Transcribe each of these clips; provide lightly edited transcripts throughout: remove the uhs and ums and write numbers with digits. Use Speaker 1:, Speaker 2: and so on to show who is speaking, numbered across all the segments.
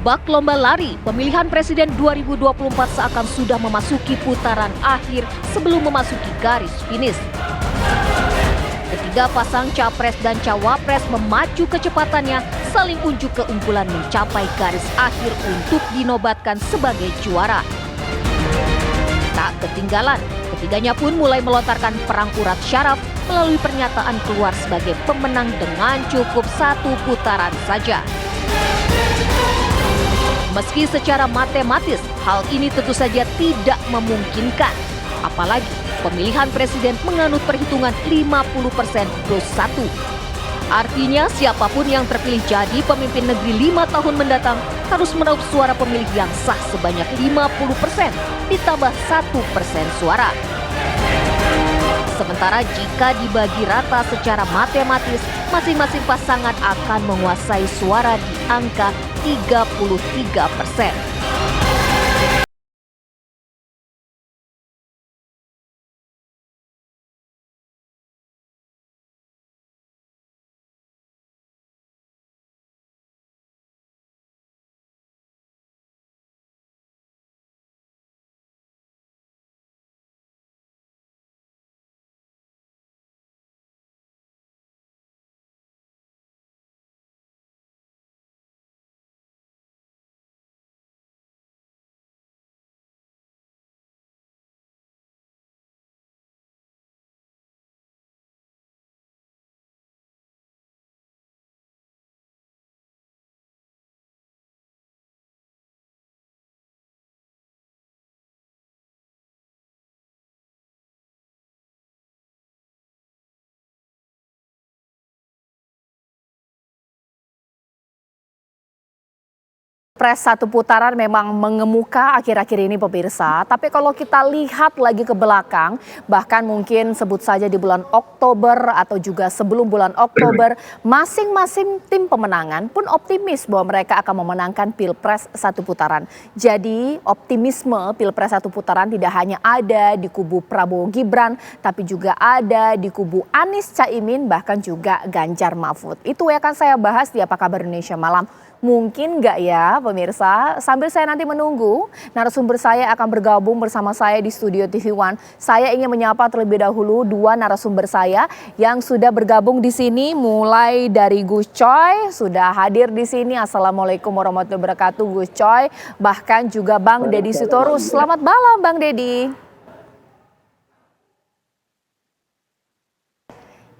Speaker 1: Bak lomba lari, pemilihan presiden 2024 seakan sudah memasuki putaran akhir sebelum memasuki garis finish. Ketiga pasang capres dan cawapres memacu kecepatannya, saling unjuk keunggulan mencapai garis akhir untuk dinobatkan sebagai juara. Tak ketinggalan, ketiganya pun mulai melontarkan perang urat syaraf melalui pernyataan keluar sebagai pemenang dengan cukup satu putaran saja. Meski secara matematis hal ini tentu saja tidak memungkinkan, apalagi pemilihan presiden menganut perhitungan 50% plus 1. Artinya siapapun yang terpilih jadi pemimpin negeri 5 tahun mendatang harus meraup suara pemilih yang sah sebanyak 50% ditambah 1% suara. Sementara jika dibagi rata secara matematis, masing-masing pasangan akan menguasai suara di angka 33%.
Speaker 2: Pres satu putaran memang mengemuka akhir-akhir ini pemirsa, tapi kalau kita lihat lagi ke belakang, bahkan mungkin sebut saja di bulan Oktober atau juga sebelum bulan Oktober, masing-masing tim pemenangan pun optimis bahwa mereka akan memenangkan Pilpres satu putaran. Jadi optimisme Pilpres satu putaran tidak hanya ada di kubu Prabowo Gibran, tapi juga ada di kubu Anies Caimin, bahkan juga Ganjar Mahfud. Itu yang akan saya bahas di Apa Kabar Indonesia Malam. Mungkin nggak ya pemirsa, sambil saya nanti menunggu narasumber saya akan bergabung bersama saya di studio TV One. Saya ingin menyapa terlebih dahulu dua narasumber saya yang sudah bergabung di sini, mulai dari Gus Coy sudah hadir di sini. Assalamualaikum warahmatullahi wabarakatuh Gus Coy, bahkan juga Bang Deddy Sitorus. Selamat malam Bang Deddy.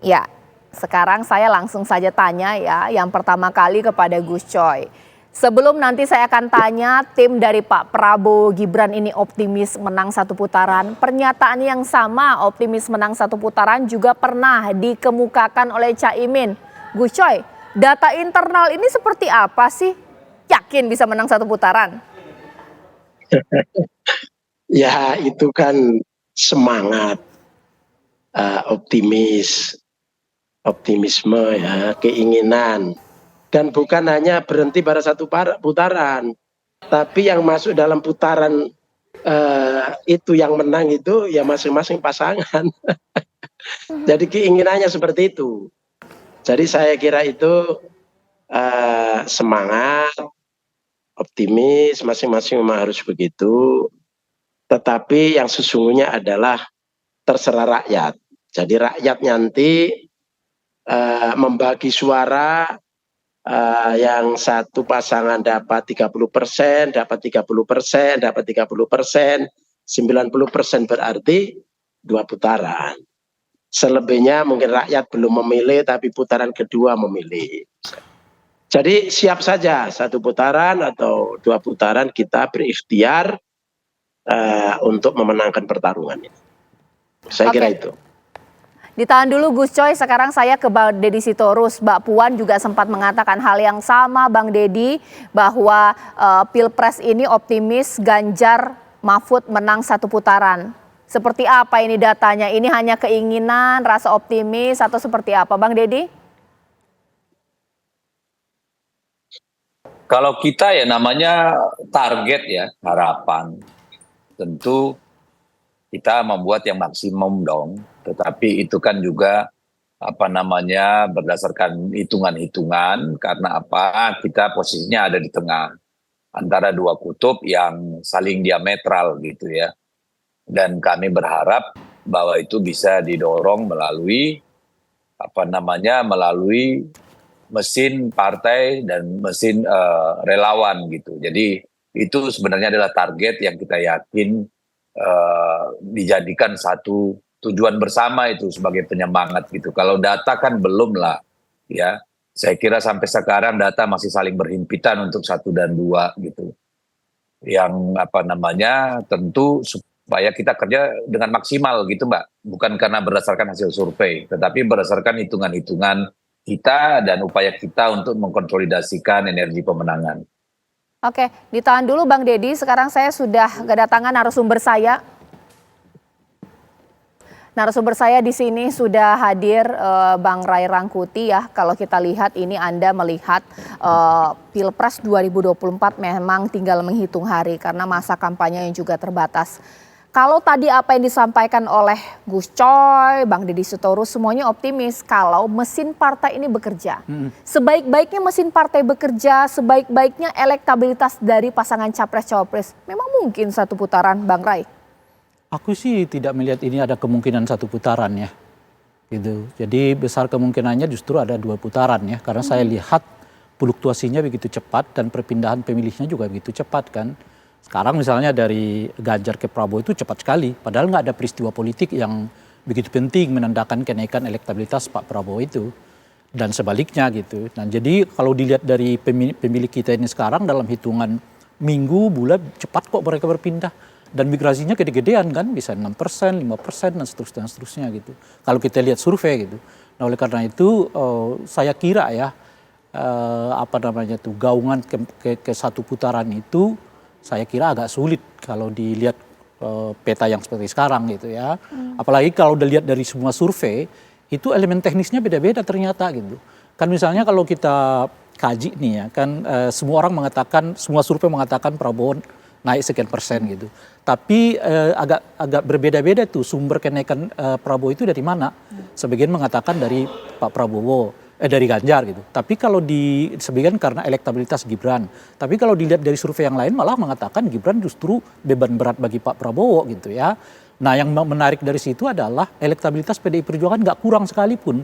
Speaker 2: Ya. Sekarang saya langsung saja tanya ya, yang pertama kali kepada Gus Coy. Sebelum nanti saya akan tanya tim dari Pak Prabowo Gibran ini optimis menang satu putaran. Pernyataan yang sama optimis menang satu putaran juga pernah dikemukakan oleh Caimin. Gus Coy, data internal ini seperti apa sih? Yakin bisa menang satu putaran?
Speaker 3: Ya itu kan semangat, optimisme ya, keinginan, dan bukan hanya berhenti pada satu putaran, tapi yang masuk dalam putaran itu yang menang itu ya masing-masing pasangan. Jadi keinginannya seperti itu. Jadi saya kira itu semangat, optimis, masing-masing memang harus begitu. Tetapi yang sesungguhnya adalah terserah rakyat. Jadi rakyat nanti membagi suara, yang satu pasangan dapat 30%, dapat 30%, dapat 30%, 90% berarti 2 putaran. Selebihnya mungkin rakyat belum memilih tapi putaran kedua memilih. Jadi siap saja 1 putaran atau 2 putaran kita berikhtiar untuk memenangkan pertarungan ini. Saya kira itu.
Speaker 2: Ditahan dulu Gus Coy, sekarang saya ke Bang Deddy Sitorus. Mbak Puan juga sempat mengatakan hal yang sama Bang Deddy, bahwa Pilpres ini optimis Ganjar Mahfud menang 1 putaran. Seperti apa ini datanya? Ini hanya keinginan, rasa optimis atau seperti apa Bang Deddy?
Speaker 4: Kalau kita ya namanya target ya, harapan. Tentu kita membuat yang maksimum dong. Tetapi itu kan juga berdasarkan hitungan-hitungan, karena apa, kita posisinya ada di tengah. antara dua kutub yang saling diametral gitu ya. Dan kami berharap bahwa itu bisa didorong melalui melalui mesin partai dan mesin relawan gitu. Jadi itu sebenarnya adalah target yang kita yakin dijadikan satu tujuan bersama itu sebagai penyemangat gitu. Kalau data kan belum lah ya. Saya kira sampai sekarang data masih saling berhimpitan untuk 1 dan 2 gitu. Yang tentu supaya kita kerja dengan maksimal gitu Mbak. Bukan karena berdasarkan hasil survei, tetapi berdasarkan hitungan-hitungan kita dan upaya kita untuk mengkonsolidasikan energi pemenangan.
Speaker 2: Oke, ditahan dulu Bang Deddy. Sekarang saya sudah kedatangan narasumber saya. Narasumber saya di sini sudah hadir Bang Ray Rangkuti ya. Kalau kita lihat ini Anda melihat Pilpres 2024 memang tinggal menghitung hari karena masa kampanye yang juga terbatas. Kalau tadi apa yang disampaikan oleh Gus Coy, Bang Deddy Sitorus semuanya optimis kalau mesin partai ini bekerja. Sebaik-baiknya mesin partai bekerja, sebaik-baiknya elektabilitas dari pasangan capres-cawapres. Memang mungkin satu putaran Bang Ray?
Speaker 5: Aku sih tidak melihat ini ada kemungkinan satu putaran ya, gitu. Jadi besar kemungkinannya justru ada 2 putaran ya, karena saya lihat fluktuasinya begitu cepat dan perpindahan pemilihnya juga begitu cepat kan. Sekarang misalnya dari Ganjar ke Prabowo itu cepat sekali, padahal nggak ada peristiwa politik yang begitu penting menandakan kenaikan elektabilitas Pak Prabowo itu. Dan sebaliknya gitu. Nah jadi kalau dilihat dari pemilih kita ini sekarang dalam hitungan minggu, bulan cepat kok mereka berpindah. Dan migrasinya gede-gedean kan, bisa 6%, 5% dan seterusnya gitu. Kalau kita lihat survei gitu. Nah oleh karena itu saya kira ya gaungan ke satu putaran itu saya kira agak sulit kalau dilihat peta yang seperti sekarang gitu ya. Apalagi kalau dilihat dari semua survei itu elemen teknisnya beda-beda ternyata gitu. Kan misalnya kalau kita kaji nih ya kan semua survei mengatakan Prabowo naik sekian persen gitu. Tapi agak berbeda-beda tuh sumber kenaikan Prabowo itu dari mana. Sebagian mengatakan dari Pak Prabowo, dari Ganjar gitu. Tapi kalau sebagian karena elektabilitas Gibran. Tapi kalau dilihat dari survei yang lain malah mengatakan Gibran justru beban berat bagi Pak Prabowo gitu ya. Nah yang menarik dari situ adalah elektabilitas PDI Perjuangan nggak kurang sekalipun.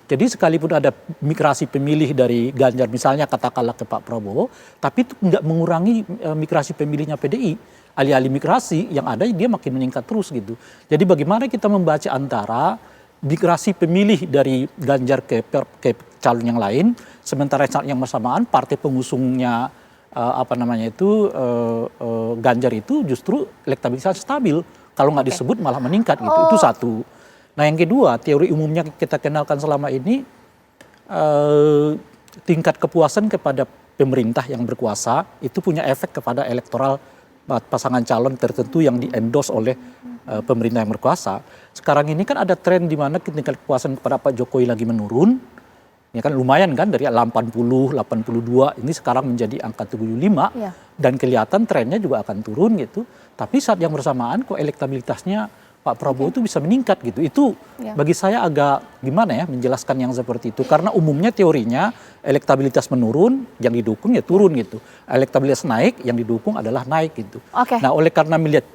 Speaker 5: Jadi sekalipun ada migrasi pemilih dari Ganjar misalnya katakanlah ke Pak Prabowo, tapi itu nggak mengurangi migrasi pemilihnya PDI. Alih-alih migrasi yang ada dia makin meningkat terus gitu. Jadi bagaimana kita membaca antara migrasi pemilih dari Ganjar ke calon yang lain, sementara saat yang bersamaan partai pengusungnya Ganjar itu justru elektabilitas stabil. Kalau nggak disebut malah meningkat gitu. Itu satu. Nah yang kedua, teori umumnya kita kenalkan selama ini tingkat kepuasan kepada pemerintah yang berkuasa itu punya efek kepada elektoral pasangan calon tertentu yang di-endorse oleh pemerintah yang berkuasa. Sekarang ini kan ada tren di mana tingkat kepuasan kepada Pak Jokowi lagi menurun. Ya kan lumayan kan dari 80, 82 ini sekarang menjadi angka 75 ya. Dan kelihatan trennya juga akan turun gitu. Tapi saat yang bersamaan kok elektabilitasnya Pak Prabowo itu bisa meningkat gitu. Itu bagi saya agak gimana ya menjelaskan yang seperti itu. Karena umumnya teorinya elektabilitas menurun, yang didukung ya turun gitu. Elektabilitas naik, yang didukung adalah naik gitu. Nah oleh karena melihat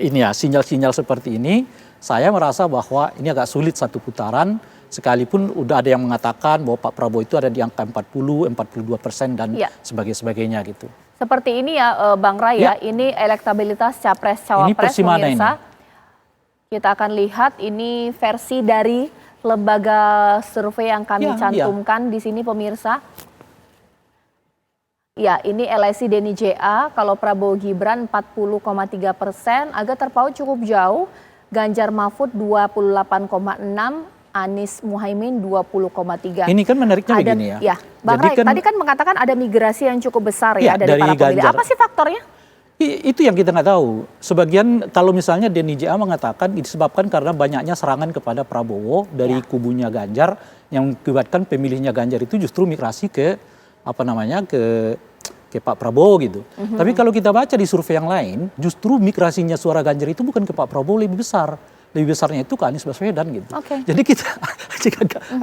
Speaker 5: ini ya sinyal-sinyal seperti ini, saya merasa bahwa ini agak sulit satu putaran. Sekalipun udah ada yang mengatakan bahwa Pak Prabowo itu ada di angka 40, 42% dan sebagainya gitu.
Speaker 2: Seperti ini ya Bang Ray ya, ini elektabilitas capres-cawapres pemirsa. Kita akan lihat ini versi dari lembaga survei yang kami cantumkan di sini pemirsa. Ya, ini LSI Denny JA, kalau Prabowo Gibran 40,3%, agak terpaut cukup jauh. Ganjar Mahfud 28,6%, Anies Muhaimin 20,3%.
Speaker 5: Ini kan menariknya begini ya.
Speaker 2: Ya, Bang Ray, tadi kan mengatakan ada migrasi yang cukup besar ya dari para pemilih.
Speaker 5: Ganjar.
Speaker 2: Apa sih faktornya?
Speaker 5: Itu yang kita nggak tahu. Sebagian kalau misalnya Denny JA mengatakan disebabkan karena banyaknya serangan kepada Prabowo dari kubunya Ganjar yang mengakibatkan pemilihnya Ganjar itu justru migrasi ke Pak Prabowo gitu. Tapi kalau kita baca di survei yang lain, justru migrasinya suara Ganjar itu bukan ke Pak Prabowo lebih besar. Lebih besarnya itu ke Anies Baswedan gitu. Jadi kita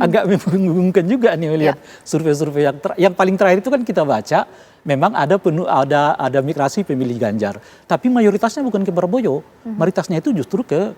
Speaker 5: agak membingungkan juga nih melihat survei-survei yang paling terakhir itu kan kita baca memang ada migrasi pemilih Ganjar. Tapi mayoritasnya bukan ke Prabowo, mayoritasnya itu justru ke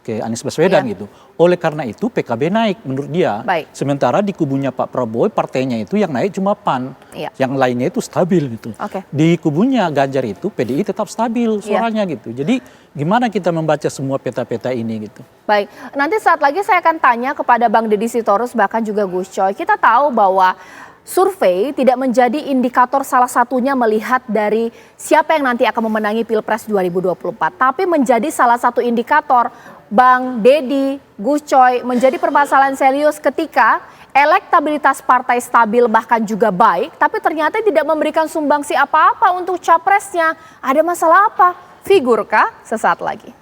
Speaker 5: ke Anies Baswedan gitu. Oleh karena itu PKB naik menurut dia.
Speaker 2: Baik.
Speaker 5: Sementara di kubunya Pak Prabowo partainya itu yang naik cuma PAN.
Speaker 2: Iya.
Speaker 5: Yang lainnya itu stabil gitu.
Speaker 2: Oke.
Speaker 5: Di kubunya Ganjar itu PDI tetap stabil suaranya gitu. Jadi gimana kita membaca semua peta-peta ini gitu.
Speaker 2: Baik, nanti saat lagi saya akan tanya kepada Bang Deddy Sitorus bahkan juga Gus Coy. Kita tahu bahwa survei tidak menjadi indikator salah satunya melihat dari siapa yang nanti akan memenangi Pilpres 2024. Tapi menjadi salah satu indikator Bang Deddy, Gus Coy menjadi permasalahan serius ketika elektabilitas partai stabil bahkan juga baik. Tapi ternyata tidak memberikan sumbangsi apa-apa untuk capresnya. Ada masalah apa? Figurkah? Sesaat lagi.